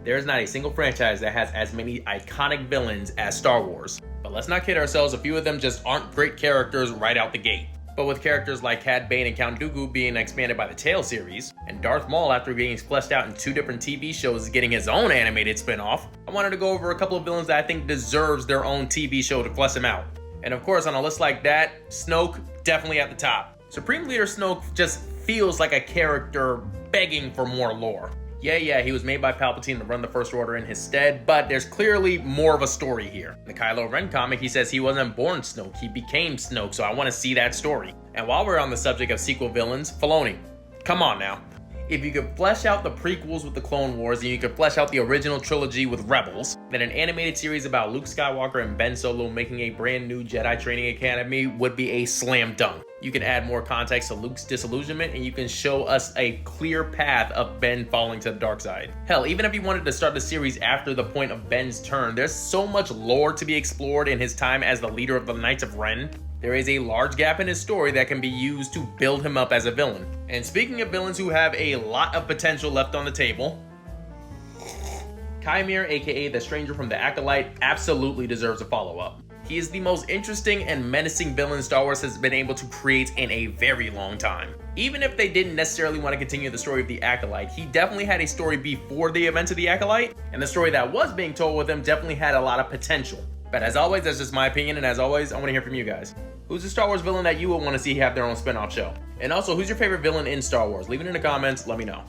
There is not a single franchise that has as many iconic villains as Star Wars. But let's not kid ourselves, a few of them just aren't great characters right out the gate. But with characters like Cad Bane and Count Dooku being expanded by the Tales series, and Darth Maul after being fleshed out in 2 different TV shows getting his own animated spin-off, I wanted to go over a couple of villains that I think deserves their own TV show to flesh them out. And of course, on a list like that, Snoke definitely at the top. Supreme Leader Snoke just feels like a character begging for more lore. Yeah, he was made by Palpatine to run the First Order in his stead, but there's clearly more of a story here. In the Kylo Ren comic, he says he wasn't born Snoke, he became Snoke, so I want to see that story. And while we're on the subject of sequel villains, Filoni. Come on now. If you could flesh out the prequels with the Clone Wars and you could flesh out the original trilogy with Rebels, then an animated series about Luke Skywalker and Ben Solo making a brand new Jedi training academy would be a slam dunk. You can add more context to Luke's disillusionment and you can show us a clear path of Ben falling to the dark side. Hell, even if you wanted to start the series after the point of Ben's turn, there's so much lore to be explored in his time as the leader of the Knights of Ren. There is a large gap in his story that can be used to build him up as a villain. And speaking of villains who have a lot of potential left on the table, Qimir, aka the Stranger from the Acolyte, absolutely deserves a follow-up. He is the most interesting and menacing villain Star Wars has been able to create in a very long time. Even if they didn't necessarily want to continue the story of the Acolyte, he definitely had a story before the events of the Acolyte, and the story that was being told with him definitely had a lot of potential. But as always, that's just my opinion, and as always, I want to hear from you guys. Who's the Star Wars villain that you would want to see have their own spin-off show? And also, who's your favorite villain in Star Wars? Leave it in the comments, let me know.